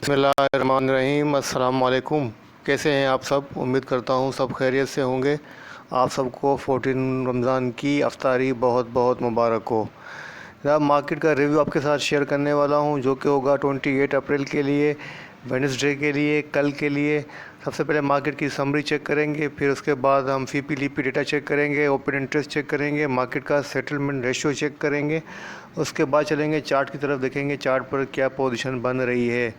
बिस्मिल्लाहिर्रहमानिर्रहीम। अस्सलाम वालेकुम। कैसे हैं आप सब? उम्मीद करता हूँ सब खैरियत से होंगे। आप सबको 14 रमज़ान की अफ्तारी बहुत बहुत मुबारक हो। जनाब, मार्केट का रिव्यू आपके साथ शेयर करने वाला हूँ जो कि होगा 28 अप्रैल के लिए, वेडनेसडे के लिए, कल के लिए। सबसे पहले मार्केट की समरी चेक करेंगे, फिर उसके बाद हम फीपी लीपी डेटा चेक करेंगे, ओपन इंटरेस्ट चेक करेंगे, मार्केट का सेटलमेंट रेशियो चेक करेंगे। उसके बाद चलेंगे चार्ट की तरफ, देखेंगे चार्ट पर क्या पोजीशन बन रही है।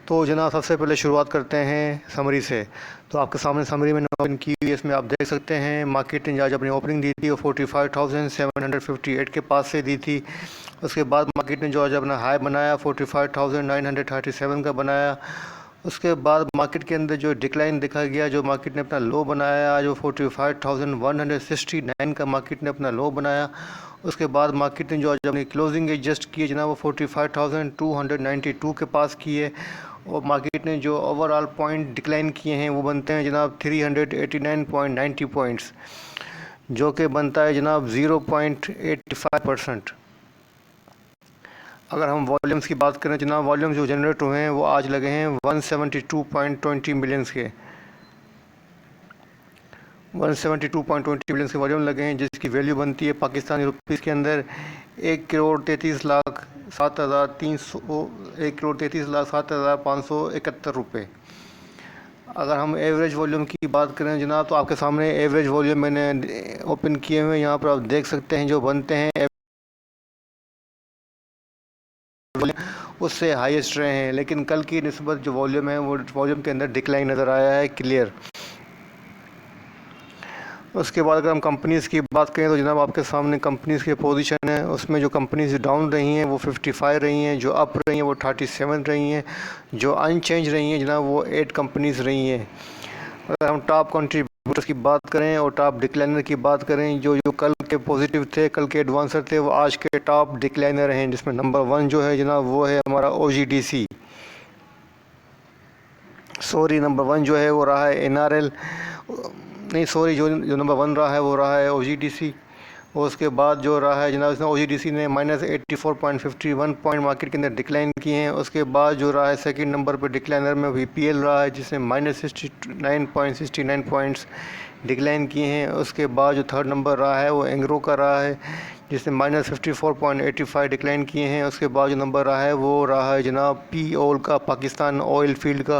तो जनाब, सबसे पहले शुरुआत करते हैं समरी से। तो आपके सामने समरी मैंने ओपन की हुई है, इसमें आप देख सकते हैं मार्केट ने आज अपनी ओपनिंग दी थी वो 45,758 के पास से दी थी। उसके बाद मार्केट ने जो आज अपना हाई बनाया 45,937 का बनाया। उसके बाद मार्केट के अंदर जो डिक्लाइन देखा गया, जो मार्केट ने अपना लो बनाया आज वो 45,169 का मार्केट ने अपना लो बनाया। उसके बाद मार्केट ने जो आज अपनी क्लोजिंग एडजस्ट की है जनाब वो 45,292 के पास की है। और मार्केट ने जो ओवरऑल पॉइंट डिक्लाइन किए हैं वो बनते हैं जनाब 389.90 पॉइंट्स, जो कि बनता है जनाब 0.85%। अगर हम वॉल्यूम्स की बात करें जनाब, वॉल्यूम्स जो जनरेट हुए हैं वो आज लगे हैं 172.20 मिलियंस के 172.20 मिलियन के वॉल्यूम लगे हैं, जिसकी वैल्यू बनती है पाकिस्तानी रुपीज़ के अंदर 1,33,07,571 रुपये। अगर हम एवरेज वॉल्यूम की बात करें जनाब, तो आपके सामने एवरेज वॉल्यूम मैंने ओपन किए हुए हैं, यहाँ पर आप देख सकते हैं जो बनते हैं उससे हाईएस्ट रहे हैं। लेकिन कल की निस्बत जो वॉल्यूम है वो वॉल्यूम के अंदर डिक्लाइन नज़र आया है क्लियर। उसके बाद अगर हम कंपनीज़ की बात करें तो जनाब आपके सामने कंपनीज़ की पोजीशन है, उसमें जो कंपनीज़ डाउन रही हैं वो 55 रही हैं, जो अप रही हैं वो 37 रही हैं, जो अनचेंज रही हैं जनाब वो 8 कंपनीज़ रही हैं। अगर हम टॉप कंट्रीब्यूटर्स की बात करें और टॉप डिक्लाइनर की बात करें, जो जो कल के पॉजिटिव थे, कल के एडवांसर थे, वो आज के टॉप डिक्लाइनर हैं, जिसमें नंबर 1 जो है जनाब वो है हमारा OGDC। सॉरी, नंबर 1 जो है वो रहा है NRL, नहीं सॉरी, जो जो नंबर 1 रहा है वो रहा है OGDC। और उसके बाद जो रहा है जनाब इसमें OGDC ने -84.51 पॉइंट मार्केट के अंदर डिक्लाइन किए हैं। उसके बाद जो रहा है सेकंड नंबर पर डिक्लाइनर में VPL रहा है, जिसने -69.69 पॉइंट्स डिक्लाइन किए हैं। उसके बाद जो थर्ड नंबर रहा है वो एंग्रो का रहा है, जिसने -54.85 डिक्लाइन किए हैं। उसके बाद जो नंबर रहा है वो रहा है जनाब POL का, पाकिस्तान ऑयल फील्ड का,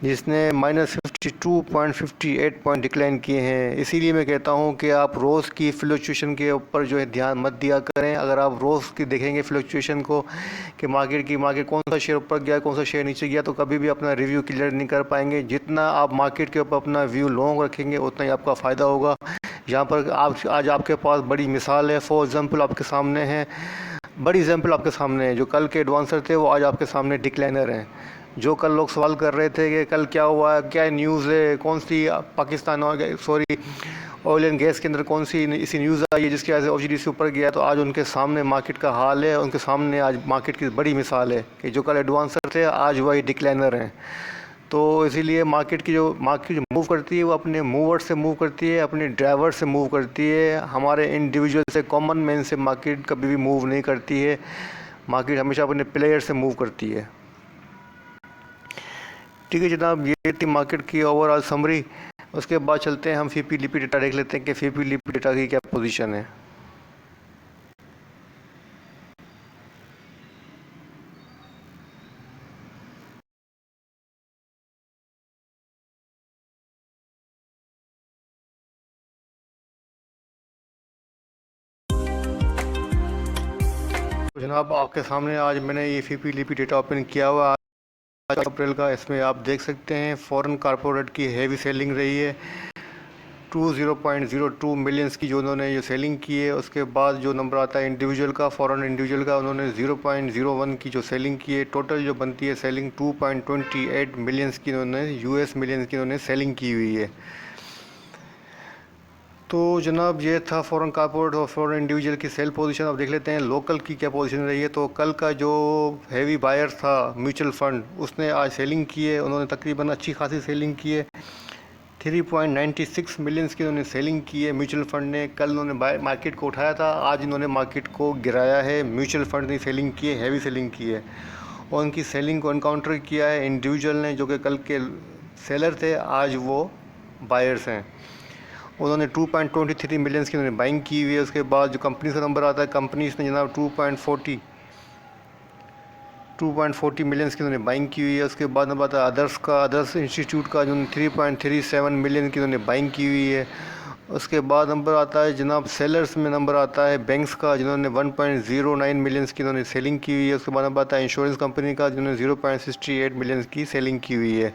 जिसने -52.58 पॉइंट डिक्लाइन किए हैं। इसीलिए मैं कहता हूं कि आप रोज़ की फ्लक्चुएशन के ऊपर जो है ध्यान मत दिया करें। अगर आप रोज़ की देखेंगे फ्लक्चुएशन को कि मार्केट कौन सा शेयर ऊपर गया, कौन सा शेयर नीचे गया, तो कभी भी अपना रिव्यू क्लियर नहीं कर पाएंगे। जितना आप मार्केट के ऊपर अपना व्यू लॉन्ग रखेंगे उतना ही आपका फ़ायदा होगा। यहाँ पर आज आपके पास बड़ी मिसाल है। फॉर एग्ज़ाम्पल आपके सामने है, बड़ी एग्जाम्पल आपके सामने है, जो कल के एडवांसर थे वो आज आपके सामने डिक्लाइनर हैं। जो कल लोग सवाल कर रहे थे कि कल क्या हुआ, क्या न्यूज़ है, कौन सी Pakistan sorry oil and gas के अंदर कौन सी इसी न्यूज़ आई है जिसकी वजह से OGDC ऊपर गया, तो आज उनके सामने मार्केट का हाल है, उनके सामने आज मार्केट की बड़ी मिसाल है कि जो कल एडवांसर थे आज वही डिक्लाइनर हैं। तो इसीलिए मार्केट जो मूव करती है वो अपने मूवर से मूव करती है, अपने ड्राइवर से मूव करती है। हमारे इंडिविजुअल से, कॉमन मैन से मार्केट कभी भी मूव नहीं करती है। मार्केट हमेशा अपने प्लेयर से मूव करती है। ठीक है जनाब, ये थी मार्केट की ओवरऑल समरी। उसके बाद चलते हैं हम फीपी लीपी डेटा देख लेते हैं कि फीपी लीपी डेटा की क्या पोजीशन है। तो जनाब आपके सामने आज मैंने ये फीपी लीपी डेटा ओपन किया हुआ आज अप्रैल का। इसमें आप देख सकते हैं फॉरेन कारपोरेट की हेवी सेलिंग रही है 20.02 मिलियंस की, जो उन्होंने ये सेलिंग की है। उसके बाद जो नंबर आता है इंडिविजुअल का, फॉरेन इंडिविजुअल का, उन्होंने 0.01 की जो सेलिंग की है। टोटल जो बनती है सेलिंग 2.28 मिलियंस की, उन्होंने US मिलियंस की उन्होंने सेलिंग की हुई है। तो जनाब ये था फॉरेन कारपोरेट और फॉरेन इंडिविजुअल की सेल पोजीशन। अब देख लेते हैं लोकल की क्या पोजीशन रही है। तो कल का जो हैवी बायर था म्यूचुअल फंड, उसने आज सेलिंग की है, उन्होंने तकरीबन अच्छी खासी सेलिंग की है। 3.96 मिलियंस की उन्होंने सेलिंग की है म्यूचुअल फंड ने। कल उन्होंने मार्केट को उठाया था, आज इन्होंने मार्केट को गिराया है। म्यूचुअल फंड ने सेलिंग की है, हैवी सेलिंग की है। और उनकी सेलिंग को एनकाउंटर किया है इंडिविजुअल ने, जो कि कल के सेलर थे, आज वो बायर्स हैं। उन्होंने 2.23 मिलियंस की उन्होंने बाइंग की हुई है। उसके बाद जो कंपनी का नंबर आता है, कंपनीज ने जनाब 2.40 मिलियंस की उन्होंने बाइंग की हुई है। उसके बाद नंबर आता है अदर्स का, अदर्स इंस्टीट्यूट का, जिन्होंने 3.37 मिलियन की उन्होंने बाइंग की हुई है। उसके बाद नंबर आता है जनाब सेलर्स में नंबर आता है बैंक्स का, जिन्होंने 1.09 मिलियंस की उन्होंने सेलिंग की हुई है। उसके बाद नंबर आता है इंश्योरेंस कंपनी का, जिन्होंने 0.68 मिलियंस की सेलिंग की हुई है।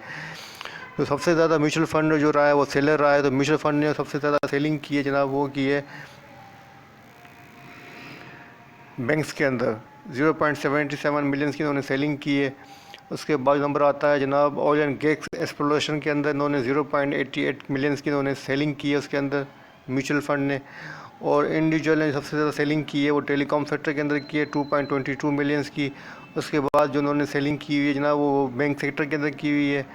तो सबसे ज़्यादा म्यूचुअल फंड जो रहा है वो सेलर रहा है। तो म्यूचुअल फंड ने सबसे ज़्यादा सेलिंग की है जनाब, वो की है बैंक्स के अंदर 0.77 मिलियंस की उन्होंने सेलिंग की है। उसके बाद नंबर आता है जनाब ऑयल एंड गैस एक्सप्लोरेशन के अंदर, इन्होंने 0.88 मिलियंस की उन्होंने सेलिंग की है उसके अंदर म्यूचुअल फंड ने। और इंडिविजुअल ने सबसे ज़्यादा सेलिंग की है वो टेलीकॉम सेक्टर के अंदर की है 2.22 मिलियंस की। उसके बाद जो उन्होंने सेलिंग की हुई है जनाब वो बैंक सेक्टर के अंदर की हुई है।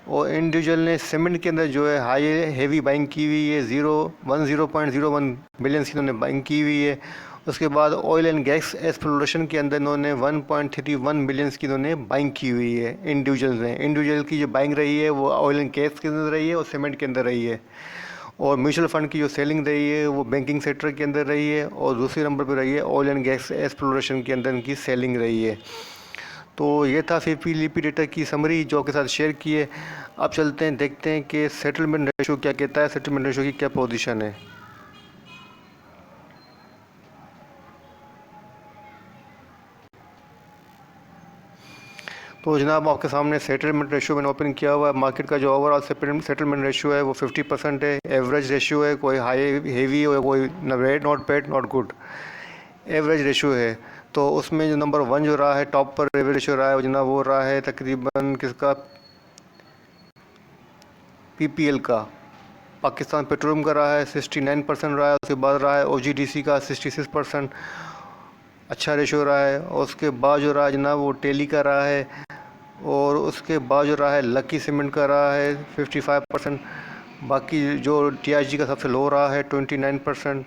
और इंडिविजुअल ने सीमेंट के अंदर जो है हाई हेवी बाइंग की हुई है 0.01 मिलियंस की उन्होंने बाइंग की हुई है। उसके बाद ऑयल एंड गैस एक्सप्लोरेशन के अंदर इन्होंने 1.31 मिलियंस की इन्होंने बाइंग की हुई है इंडिविजुअल ने। इंडिविजुअल की जो बाइंग रही है वो ऑयल एंड गैस के अंदर रही है और सीमेंट के अंदर रही है। और म्यूचुअल फंड की जो सेलिंग रही है वो बैंकिंग सेक्टर के अंदर रही है और दूसरे नंबर पर रही है ऑयल एंड गैस एक्सप्लोरेशन के अंदर इनकी सेलिंग रही है। तो ये था सीपीलीपी डेटा की समरी जो आपके साथ शेयर की है। अब चलते हैं देखते हैं कि सेटलमेंट रेशो क्या कहता है, सेटलमेंट रेशो की क्या पोजीशन है। तो जनाब आपके सामने सेटलमेंट रेशियो मैंने ओपन किया हुआ है। मार्केट का जो ओवरऑल सेटलमेंट रेशियो है वो 50% है। एवरेज रेशियो है, कोई हाई हेवी हो, कोई not bad not good, average ratio है। तो उसमें जो नंबर 1 जो रहा है टॉप पर एवरेज रेशियो रहा है वो जनाब वो रहा है तकरीबन किसका, पीपीएल का, पाकिस्तान पेट्रोलियम का रहा है 69% रहा है। उसके बाद रहा है ओजीडीसी का 66%, अच्छा रेशियो रहा है। और उसके बाद जो रहा है जनाब वो टेली का रहा है। और उसके बाद जो रहा है लकी सीमेंट का रहा है 55%। बाकी जो टीआईजी का सबसे लो रहा है 29%,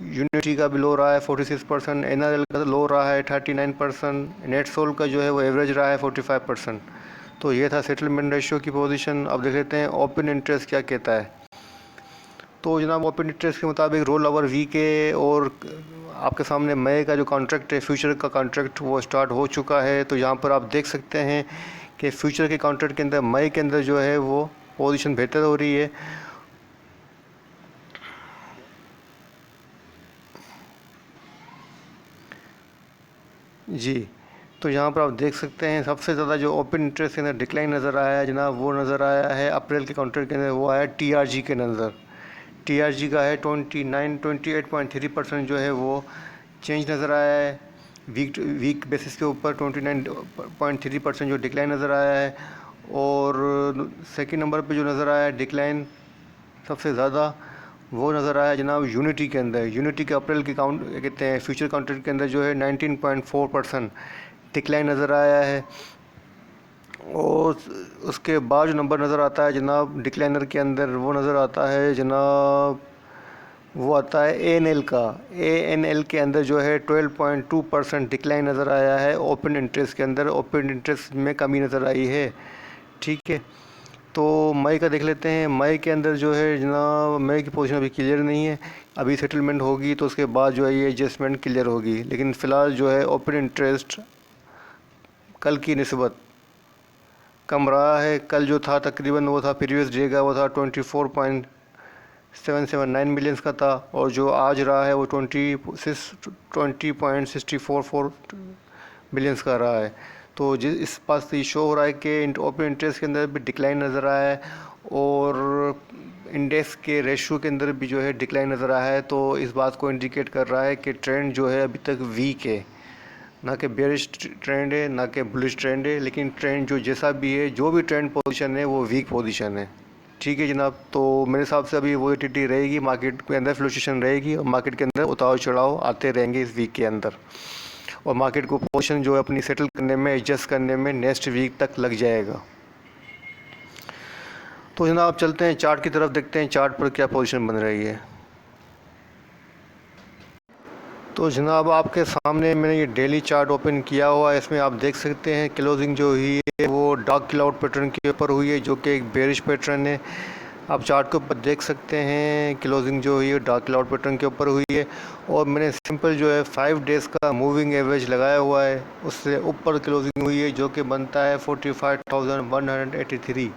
यूनिटी का भी लो रहा है 46%, एनआरएल का लो रहा है 39%, नेट सोल का जो है वो एवरेज रहा है 45%। तो ये था सेटलमेंट रेशियो की पोजीशन। अब देख लेते हैं ओपन इंटरेस्ट क्या कहता है। तो जनाब ओपन इंटरेस्ट के मुताबिक रोल ओवर वीक है और आपके सामने मई का जो कॉन्ट्रैक्ट है, फ्यूचर का कॉन्ट्रैक्ट, वो स्टार्ट हो चुका है। तो यहाँ पर आप देख सकते हैं कि फ्यूचर के कॉन्ट्रैक्ट के अंदर मई के अंदर जो है वो पोजीशन बेहतर हो रही है। जी, तो यहाँ पर आप देख सकते हैं सबसे ज़्यादा जो ओपन इंटरेस्ट के अंदर डिक्लाइन नज़र आया है जनाब वो नज़र आया है अप्रैल के कॉन्ट्रैक्ट के अंदर, वो आया टीआरजी के नज़र। टीआरजी का है 28.3% जो है वो चेंज नज़र आया है। वीक बेसिस के ऊपर 29.3% जो डिक्लाइन नज़र आया है। और सेकंड नंबर पे जो नज़र आया है डिक्लाइन सबसे ज़्यादा वो नज़र आया जनाब यूनिटी के अंदर। यूनिटी के अप्रैल के काउंट कहते हैं फ्यूचर कॉन्ट्रैक्ट के अंदर जो है 19.4% डिक्लाइन नज़र आया है। और उसके बाद जो नंबर नज़र आता है जनाब डिक्लाइनर के अंदर वो नज़र आता है जनाब, वो आता है एएनएल का। एएनएल के अंदर जो है 12.2% डिक्लाइन नज़र आया है ओपन इंटरेस्ट के अंदर। ओपन इंटरेस्ट में कमी नज़र आई है, ठीक है। तो मई का देख लेते हैं। मई के अंदर जो है जनाब मई की पोजीशन अभी क्लियर नहीं है, अभी सेटलमेंट होगी तो उसके बाद जो है ये एडजस्टमेंट क्लियर होगी। लेकिन फ़िलहाल जो है ओपन इंटरेस्ट कल की निस्बत कम रहा है। कल जो था तकरीबन वो था प्रीवियस डे का वो था 24.779 मिलियंस का था, और जो आज रहा है वो 20.644 मिलियंस का रहा है। तो जिस इस बात से शो हो रहा है कि ओपन इंटरेस्ट के अंदर भी डिक्लाइन नज़र आया है और इंडेक्स के रेशियो के अंदर भी जो है डिक्लाइन नज़र आया है। तो इस बात को इंडिकेट कर रहा है कि ट्रेंड जो है अभी तक वीक है, ना कि बेरिश ट्रेंड है ना कि बुलिश ट्रेंड है, लेकिन ट्रेंड जो जैसा भी है, जो भी ट्रेंड पोजीशन है वो वीक पोजीशन है, ठीक है जनाब। तो मेरे हिसाब से अभी वोलेटिलिटी रहेगी, मार्केट के अंदर फ्लक्चुएशन रहेगी और मार्केट के अंदर उतार चढ़ाव आते रहेंगे इस वीक के अंदर। और मार्केट को पोजीशन जो है अपनी सेटल करने में, एडजस्ट करने में नेक्स्ट वीक तक लग जाएगा। तो जनाब चलते हैं चार्ट की तरफ, देखते हैं चार्ट पर क्या पोजीशन बन रही है। तो जनाब आपके सामने मैंने ये डेली चार्ट ओपन किया हुआ है। इसमें आप देख सकते हैं क्लोजिंग जो हुई है वो डार्क क्लाउड पैटर्न के ऊपर हुई है, जो कि एक बेरिश पैटर्न है। आप चार्ट के ऊपर देख सकते हैं क्लोजिंग जो हुई है डार्क क्लाउड पैटर्न के ऊपर हुई है, और मैंने सिंपल जो है 5 डेज़ का मूविंग एवरेज लगाया हुआ है, उससे ऊपर क्लोजिंग हुई है जो कि बनता है 45,183,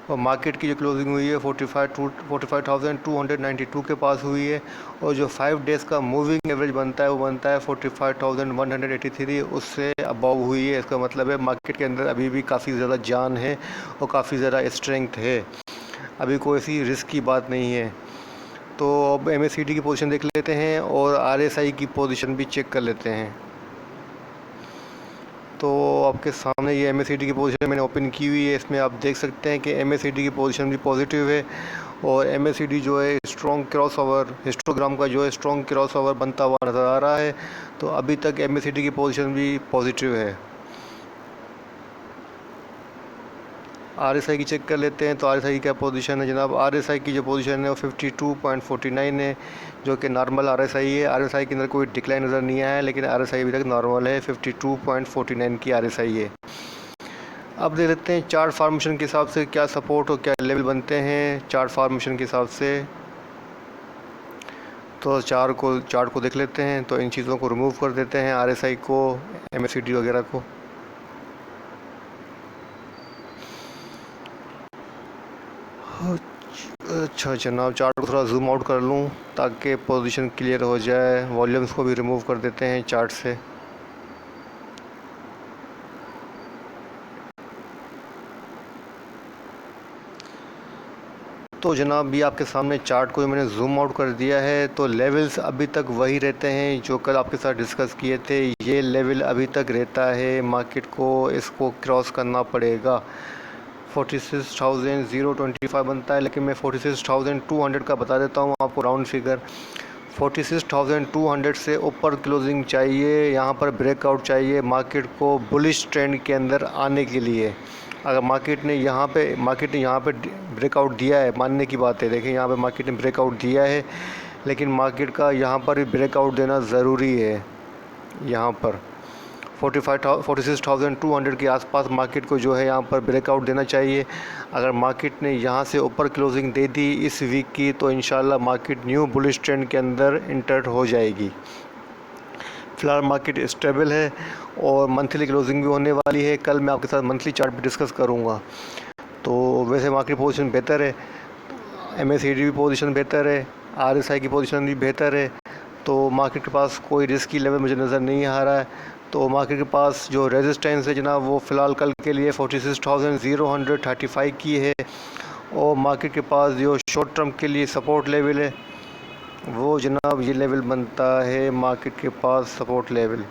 और मार्केट की जो क्लोजिंग हुई है 45,292 के पास हुई है, और जो 5 डेज़ का मूविंग एवरेज बनता है वो बनता है 45,183, उससे अबव हुई है। इसका मतलब है मार्केट के अंदर अभी भी काफ़ी ज़्यादा जान है और काफ़ी ज़्यादा स्ट्रेंथ है, अभी कोई ऐसी रिस्क की बात नहीं है। तो अब MACD की पोजीशन देख लेते हैं और RSI की पोजीशन भी चेक कर लेते हैं। तो आपके सामने ये MACD की पोजीशन मैंने ओपन की हुई है। इसमें आप देख सकते हैं कि MACD की पोजीशन भी पॉजिटिव है, और MACD जो है स्ट्रॉन्ग क्रॉस ओवर, हिस्टोग्राम का जो है स्ट्रॉन्ग क्रॉस ओवर बनता हुआ नज़र आ रहा है। तो अभी तक MACD की पोजीशन भी पॉजिटिव है। RSI की चेक कर लेते हैं। तो RSI की क्या पोजीशन है जनाब? RSI की जो पोजीशन है वो 52.49 है, जो कि नॉर्मल RSI है। RSI के अंदर कोई डिक्लाइन नज़र नहीं आया है, लेकिन RSI अभी तक नॉर्मल है, 52.49 की RSI है। अब देख लेते हैं चार्ट फॉर्मेशन के हिसाब से क्या सपोर्ट और क्या लेवल बनते हैं चार्ट फॉर्मेशन के हिसाब से। तो चार्ट को देख लेते हैं। तो इन चीज़ों को रिमूव कर देते हैं, RSI को, MACD वगैरह को। अच्छा जनाब, चार्ट को थोड़ा जूम आउट कर लूँ ताकि पोजीशन क्लियर हो जाए। वॉल्यूम्स को भी रिमूव कर देते हैं चार्ट से। तो जनाब भी आपके सामने चार्ट को मैंने जूम आउट कर दिया है। तो लेवल्स अभी तक वही रहते हैं जो कल आपके साथ डिस्कस किए थे। ये लेवल अभी तक रहता है, मार्केट को इसको क्रॉस करना पड़ेगा। 46,025 बनता है, लेकिन मैं 46,200 का बता देता हूँ आपको राउंड फिगर। 46,200 से ऊपर क्लोजिंग चाहिए, यहाँ पर ब्रेकआउट चाहिए मार्केट को बुलिश ट्रेंड के अंदर आने के लिए। अगर मार्केट ने यहाँ पे ब्रेकआउट दिया है, मानने की बात है, देखिए यहाँ पे मार्केट ने ब्रेकआउट दिया है, लेकिन मार्केट का यहाँ पर भी ब्रेकआउट देना ज़रूरी है। यहाँ पर 46,200 के आसपास मार्केट को जो है यहाँ पर ब्रेकआउट देना चाहिए। अगर मार्केट ने यहाँ से ऊपर क्लोजिंग दे दी इस वीक की, तो इंशाल्लाह मार्केट न्यू बुलिश ट्रेंड के अंदर इंटर हो जाएगी। फ़िलहाल मार्केट स्टेबल है और मंथली क्लोजिंग भी होने वाली है। कल मैं आपके साथ मंथली चार्ट भी डिस्कस करूँगा। तो वैसे मार्केट पोजीशन बेहतर है, MACD भी पोजीशन बेहतर है, RSI की पोजीशन भी बेहतर है। तो मार्केट के पास कोई रिस्क की लेवल मुझे नज़र नहीं आ रहा है। तो मार्केट के पास जो रेजिस्टेंस है जनाब वो फ़िलहाल कल के लिए 46,035 की है, और मार्केट के पास जो शॉर्ट टर्म के लिए सपोर्ट लेवल है वो जनाब ये लेवल बनता है मार्केट के पास सपोर्ट लेवल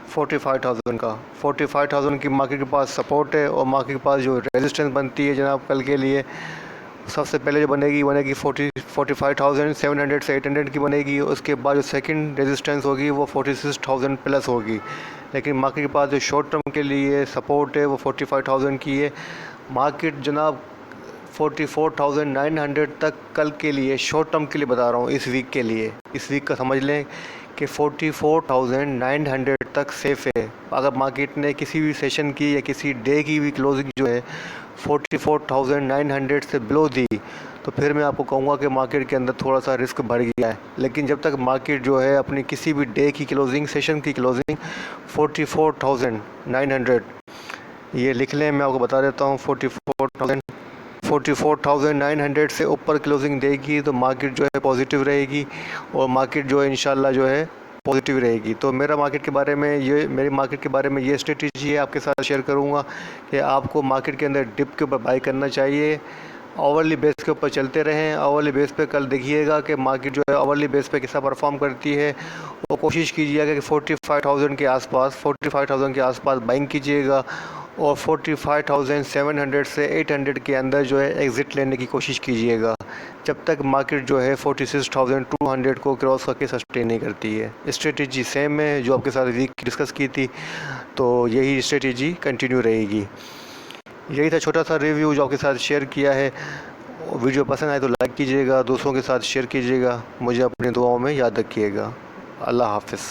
45,000 का। 45,000 की मार्केट के पास सपोर्ट है, और मार्केट के पास जो रेजिस्टेंस बनती है जनाब कल के लिए, सबसे पहले जो बनेगी 45,700 से 800 की बनेगी। उसके बाद जो सेकंड रेजिस्टेंस होगी वो 46,000 प्लस होगी। लेकिन मार्केट के पास जो शॉर्ट टर्म के लिए सपोर्ट है वो 45,000 की है। मार्केट जनाब 44,900 तक कल के लिए, शॉर्ट टर्म के लिए बता रहा हूँ, इस वीक के लिए, इस वीक का समझ लें कि 44,900 तक सेफ़ है। अगर मार्केट ने किसी भी सेशन की या किसी डे की भी क्लोजिंग जो है 44,900 से बिलो दी, तो फिर मैं आपको कहूँगा कि मार्केट के अंदर थोड़ा सा रिस्क बढ़ गया है। लेकिन जब तक मार्केट जो है अपनी किसी भी डे की क्लोजिंग, सेशन की क्लोजिंग 44,900, ये लिख लें, मैं आपको बता देता हूँ, 44,900 से ऊपर क्लोजिंग देगी तो मार्केट जो है पॉजिटिव रहेगी, और मार्केट जो है इंशाल्लाह जो है पॉजिटिव रहेगी। तो मेरी मार्केट के बारे में ये स्ट्रेटजी है, आपके साथ शेयर करूंगा कि आपको मार्केट के अंदर डिप के ऊपर बाई करना चाहिए। आवरली बेस के ऊपर चलते रहें। आवरली बेस पे कल देखिएगा कि मार्केट जो है आवरली बेस पे कैसा परफॉर्म करती है, वो कोशिश कीजिएगा कि 45,000 के आसपास बाइंग कीजिएगा, और 45,700 से 800 के अंदर जो है एग्ज़िट लेने की कोशिश कीजिएगा, जब तक मार्केट जो है 46,200 को क्रॉस करके सस्टेन नहीं करती है। स्ट्रेटजी सेम है जो आपके साथ वीक डिस्कस की थी, तो यही स्ट्रेटजी कंटिन्यू रहेगी। यही था छोटा सा रिव्यू जो आपके साथ शेयर किया है, वीडियो पसंद आए तो लाइक कीजिएगा, दोस्तों के साथ शेयर कीजिएगा, मुझे अपनी दुआओं में याद रखिएगा। अल्लाह हाफ़िज़।